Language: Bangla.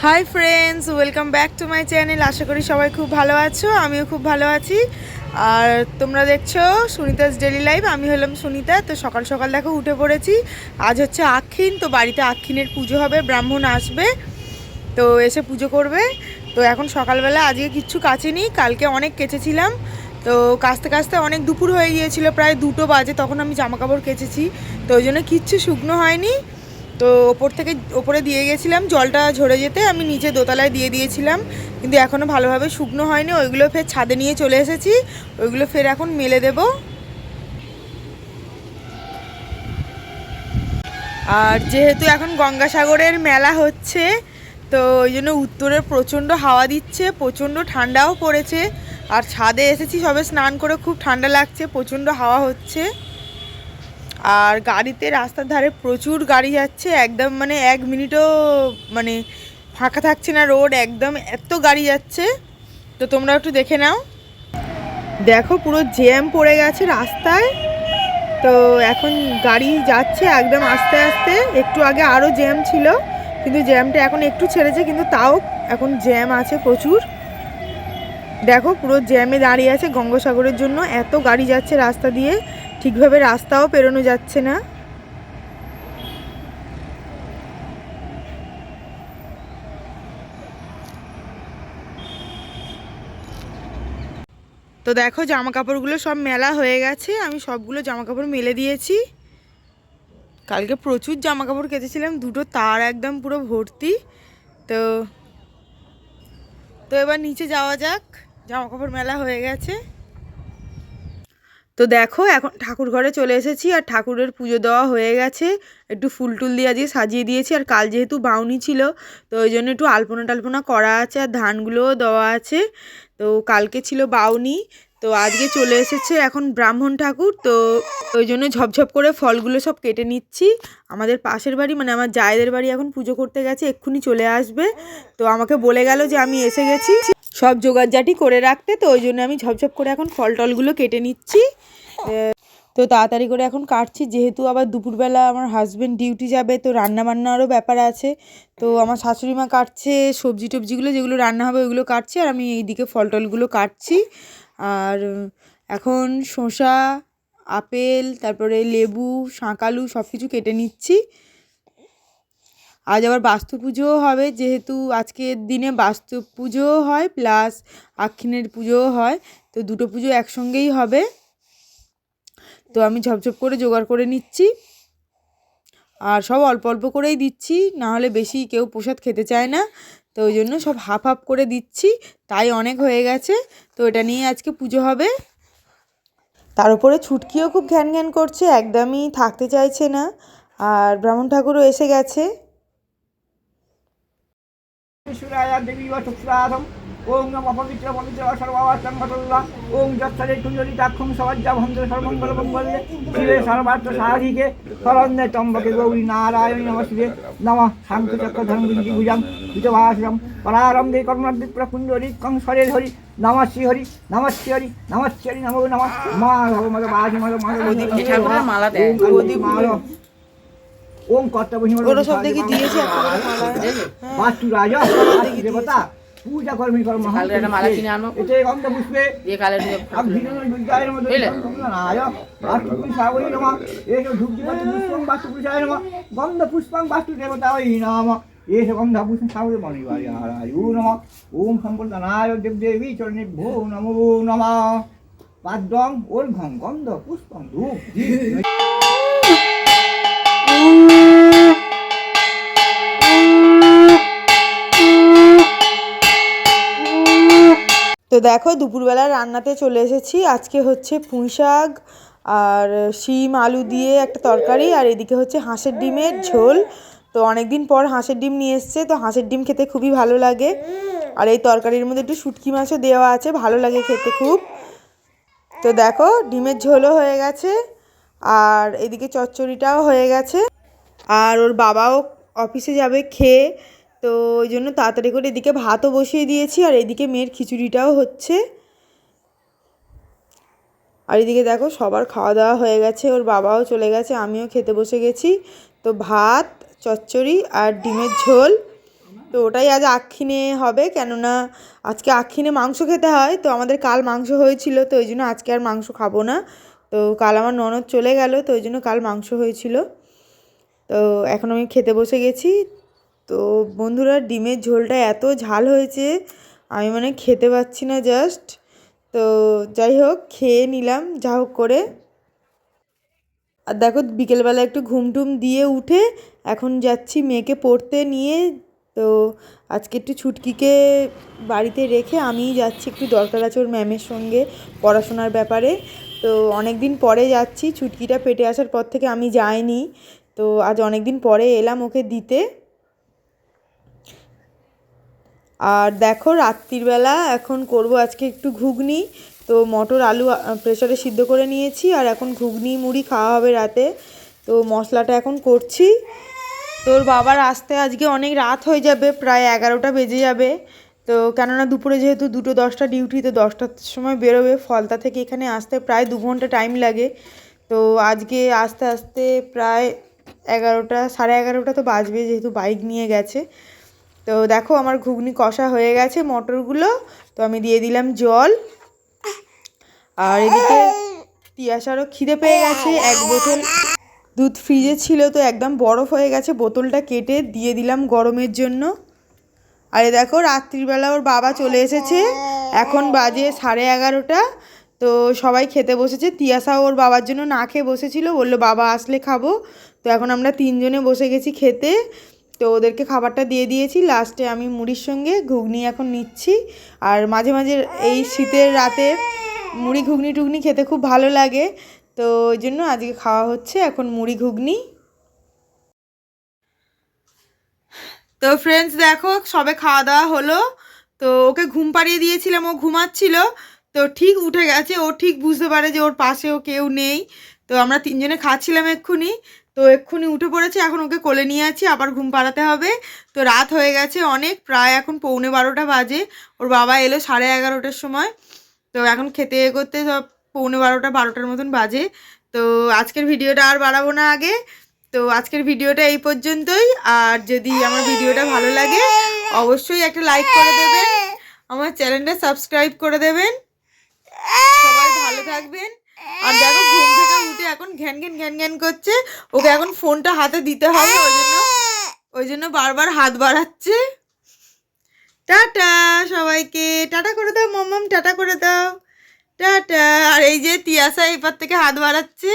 High friends, welcome back to my channel. আশা করি সবাই খুব ভালো আছো, আমিও খুব ভালো আছি। আর তোমরা দেখছো সুনিতাস ডেলি লাইফ। আমি হলাম সুনিতা। তো সকাল সকাল দেখো উঠে পড়েছি। আজ হচ্ছে আক্ষিণ, তো বাড়িতে আক্ষিণের পুজো হবে, ব্রাহ্মণ আসবে, তো এসে পুজো করবে। তো এখন সকালবেলা আজকে কিচ্ছু কাচিনি, কালকে অনেক কেচেছিলাম। তো কাচতে কাচতে অনেক দুপুর হয়ে গিয়েছিল, প্রায় 2টো বাজে, তখন আমি জামা কাপড় কেচেছি। তো ওই জন্য কিচ্ছু শুকনো হয়নি। তো ওপরে দিয়ে গেছিলাম জলটা ঝরে যেতে, আমি নিচে দোতলায় দিয়ে দিয়েছিলাম, কিন্তু এখনও ভালোভাবে শুকনো হয়নি। ওইগুলো ফের ছাদে নিয়ে চলে এসেছি, ওইগুলো ফের এখন মেলে দেব। আর যেহেতু এখন গঙ্গাসাগরের মেলা হচ্ছে, তো ওই জন্য উত্তরে প্রচণ্ড হাওয়া দিচ্ছে, প্রচণ্ড ঠান্ডাও পড়েছে। আর ছাদে এসেছি সবে স্নান করে, খুব ঠান্ডা লাগছে, প্রচণ্ড হাওয়া হচ্ছে। আর গাড়িতে রাস্তার ধারে প্রচুর গাড়ি যাচ্ছে, একদম মানে 1 মিনিটও মানে ফাঁকা থাকছে না রোড, একদম এত গাড়ি যাচ্ছে। তো তোমরা একটু দেখে নাও, দেখো পুরো জ্যাম পড়ে গেছে রাস্তায়। তো এখন গাড়ি যাচ্ছে একদম আস্তে আস্তে, একটু আগে আরও জ্যাম ছিল, কিন্তু জ্যামটা এখন একটু ছেড়েছে, কিন্তু তাও এখন জ্যাম আছে প্রচুর। দেখো পুরো জ্যামে দাঁড়িয়ে আছে গঙ্গাসাগরের জন্য, এত গাড়ি যাচ্ছে রাস্তা দিয়ে, ঠিকভাবে রাস্তাও পেরোনো যাচ্ছে না। তো দেখো জামা কাপড়গুলো সব মেলা হয়ে গেছে, আমি সবগুলো জামা কাপড় মেলে দিয়েছি। কালকে প্রচুর জামা কাপড় কেচেছিলাম, 2টো তার একদম পুরো ভর্তি। তো তো এবার নিচে যাওয়া যাক, জামা কাপড় মেলা হয়ে গেছে। তো দেখো এখন ঠাকুর ঘরে চলে এসেছি, আর ঠাকুরের পুজো দেওয়া হয়ে গেছে। একটু ফুল টুল দিয়ে সাজিয়ে দিয়েছি, আর কাল যেহেতু বাউনি ছিল, তো ওই জন্য একটু আলপনা টালপনা করা আছে, আর ধানগুলোও দেওয়া আছে। তো কালকে ছিল বাউনি, তো আজকে চলে এসেছে এখন ব্রাহ্মণ ঠাকুর। তো ওই জন্য ঝপঝপ করে ফলগুলো সব কেটে নিচ্ছি। আমাদের পাশের বাড়ি মানে আমার জায়েদের বাড়ি এখন পুজো করতে গেছে, এক্ষুনি চলে আসবে। তো আমাকে বলে গেল যে আমি এসে গেছি, সব জোগাড়জাটি করে রাখতে। তো ওই জন্য আমি ঝপঝপ করে এখন ফল টলগুলো কেটে নিচ্ছি। তো তাড়াতাড়ি করে এখন কাটছি, যেহেতু আবার দুপুরবেলা আমার হাজব্যান্ড ডিউটি যাবে, তো রান্না বান্নারও ব্যাপার আছে। তো আমার শাশুড়ি মা কাটছে সবজি টবজিগুলো, যেগুলো রান্না হবে ওইগুলো কাটছে, আর আমি এইদিকে ফল টলগুলো কাটছি। আর এখন শসা, আপেল, তারপরে লেবু, শাঁকালু সব কিছু কেটে নিচ্ছি। আজ আবার বাস্তু পুজোও হবে, যেহেতু আজকের দিনে বাস্তু পুজোও হয় প্লাস আক্ষিণের পুজোও হয়, তো 2টো পুজো একসঙ্গেই হবে। তো আমি ঝপঝপ করে জোগাড় করে নিচ্ছি, আর সব অল্প অল্প করেই দিচ্ছি, না হলে বেশি কেউ প্রসাদ খেতে চায় না। তো ওই জন্য সব হাফ হাফ করে দিচ্ছি, তাই অনেক হয়ে গেছে। তো এটা নিয়ে আজকে পুজো হবে। তার উপরে ছুটকিও খুব ঘ্যান ঘ্যান করছে, একদমই থাকতে চাইছে না। আর ব্রাহ্মণ ঠাকুরও এসে গেছে। ওং নমঃ পবিত্র পবিত্র সর্বাবস্থান ঘটল্লা ওং যৎসরে কুঞ্জলিতাক্ষং সবাজ্জা ভন্দ্র সর্বমঙ্গল মঙ্গলে শিবে সর্বার্থ সাধিকে শরণ্যে ত্রম্বকে গৌরী নারায়ণী নমস্তে নমঃ শান্ত চক্র ধর্মবিন্দু ভুজাং হিতভাষম পরারম্ভে কর্মাদ্দিপ্র কুঞ্জলিকং সরের হরি নমঃ শ্রী হরি নমঃ শ্রী হরি নমঃ শ্রী হরি নমো নমঃ মা ভগবত বাজি মদ ওম কর্তব্য ওরা সব দেখি দিয়েছে একটা করে মালা। বাস্তু রাজা দেবতা পূজা কর্মী কর্ম কালকে একটা মালা কিনে আনো এতে গন্ধ পুষ্পে দিয়ে কালের বিদ্যায়ের মধ্যে রাজা বাস্তু পুরুষায় নমঃ এসো ধূপদীপ পুষ্পং বাস্তু পুরুষায় নমঃ গন্ধ পুষ্পং বাস্তু দেবতায় নমঃ এসো গন্ধ পুষ্পং সাবরে মণিবার্যায় নমঃ ওম সম্পূর্ণায় দেবদেবী চরণেভ্যো নমো নমঃ পাদ্যং ওর্ঘং গন্ধ পুষ্পং ধূপ তো দেখো দুপুরবেলা রান্নাতে চলে এসেছি। আজকে হচ্ছে পুঁই শাক আর শিম আলু দিয়ে একটা তরকারি, আর এদিকে হচ্ছে হাঁসের ডিমের ঝোল। তো অনেক দিন পর হাঁসের ডিম নিয়ে এসছে, তো হাঁসের ডিম খেতে খুবই ভালো লাগে। আর এই তরকারির মধ্যে একটু শুটকি মাছও দেওয়া আছে, ভালো লাগে খেতে খুব। তো দেখো ডিমের ঝোলও হয়ে গেছে, আর এদিকে চচ্চড়িটাও হয়ে গেছে। আর ওর বাবাও অফিসে যাবে খেয়ে, তো ওই জন্য তাড়াতাড়ি করে এদিকে ভাতও বসিয়ে দিয়েছি, আর এদিকে মেয়ের খিচুড়িটাও হচ্ছে। আর এদিকে দেখো সবার খাওয়া দাওয়া হয়ে গেছে, ওর বাবাও চলে গেছে, আমিও খেতে বসে গেছি। তো ভাত, চচ্চড়ি আর ডিমের ঝোল। তো তো ওটাই আজ আক্ষিনে হবে, কেননা আজকে আক্ষিনে মাংস খেতে হয়। তো আমাদের কাল মাংস হয়েছিল, তো ওই জন্য আজকে আর মাংস খাবো না। তো কাল আমার ননদ চলে গেল, তো ওই জন্য কাল মাংস হয়েছিল। তো এখন আমি খেতে বসে গেছি। তো বন্ধুরা, ডিমের ঝোলটা এত ঝাল হয়েছে, আমি মানে খেতে পাচ্ছি না জাস্ট। তো যাই হোক, খেয়ে নিলাম যা হোক করে। আর দেখো, বিকেলবেলা একটু ঘুমটুম দিয়ে উঠে এখন যাচ্ছি মেয়েকে পড়তে নিয়ে। তো আজকে একটু ছুটকিকে বাড়িতে রেখে আমিই যাচ্ছি, একটু দরকার আছে ওর ম্যামের সঙ্গে পড়াশোনার ব্যাপারে। তো অনেক দিন পরে যাচ্ছি, ছুটকিটা পেটে আসার পর থেকে আমি যাইনি। তো আজ অনেক দিন পরে এলাম ওকে দিতে। আর দেখো, রাত্রিবেলা এখন করব আজকে একটু ঘুগনি। তো মটর আলু প্রেসারে সিদ্ধ করে নিয়েছি, আর এখন ঘুগনি মুড়ি খাওয়া হবে রাতে। তো মশলাটা এখন করছি। তোর বাবার আসতে আজকে অনেক রাত হয়ে যাবে, প্রায় 11টা বেজে যাবে। তো কেননা দুপুরে যেহেতু 2:10টা ডিউটি, তো 10টার সময় বেরোবে। ফলতা থেকে এখানে আসতে প্রায় 2 ঘন্টা টাইম লাগে। তো আজকে আস্তে আস্তে প্রায় 11টা, 11:30 তো বাজবে, যেহেতু বাইক নিয়ে গেছে। তো দেখো, আমার ঘুগনি কষা হয়ে গেছে মটরগুলো। তো আমি দিয়ে দিলাম জল। আর এদিকে তিয়াশারও খিদে পেয়ে গেছে। 1 বোতল দুধ ফ্রিজে ছিল, তো একদম বরফ হয়ে গেছে, বোতলটা কেটে দিয়ে দিলাম গরমের জন্য। আরে দেখো, রাত্রিবেলা ওর বাবা চলে এসেছে, এখন বাজে 11:30। তো সবাই খেতে বসেছে। তিয়াশাও ওর বাবার জন্য না খেয়ে বসেছিল, বললো বাবা আসলে খাবো। তো এখন আমরা 3জনে বসে গেছি খেতে। তো ওদেরকে খাবারটা দিয়ে দিয়েছি, লাস্টে আমি মুড়ির সঙ্গে ঘুগনি এখন নিচ্ছি। আর মাঝে মাঝে এই শীতের রাতে মুড়ি ঘুগনি টুগনি খেতে খুব ভালো লাগে। তো ওই জন্য আজকে খাওয়া হচ্ছে এখন মুড়ি ঘুগনি। তো ফ্রেন্ডস, দেখো সবে খাওয়া দাওয়া হলো। তো ওকে ঘুম পাড়িয়ে দিয়েছিলাম, ও ঘুমাচ্ছিল। তো ঠিক উঠে গেছে, ও ঠিক বুঝতে পারে যে ওর পাশেও কেউ নেই। তো আমরা 3জনে খাচ্ছিলাম এক্ষুনি। তো এক্ষুনি উঠে পড়েছে, এখন ওকে কোলে নিয়ে আছি, আবার ঘুম পাড়াতে হবে। তো রাত হয়ে গেছে অনেক, প্রায় এখন 11:45 বাজে। ওর বাবা এলো 11:30টার সময়। তো এখন খেতে করতে সব 11:45 12টার মতন বাজে। তো আজকের ভিডিওটা আর বাড়াবো না আগে। তো আজকের ভিডিওটা এই পর্যন্তই। আর যদি আমার ভিডিওটা ভালো লাগে অবশ্যই একটা লাইক করে দেবেন, আমার চ্যানেলটা সাবস্ক্রাইব করে দেবেন। সবাই ভালো থাকবেন। আর দেখো, ঘুম থেকে উঠে এখন ঘ্যান ঘ্যান ঘ্যান ঘ্যান করছে। ওকে এখন ফোনটা হাতে দিতে হবে, ওই জন্য বারবার হাত বাড়াচ্ছে। টাটা সবাইকে, টাটা করে দাও মাম্মাম, টাটা করে দাও, টাটা। আর এই যে তিয়াশা এপার থেকে হাত বাড়াচ্ছে।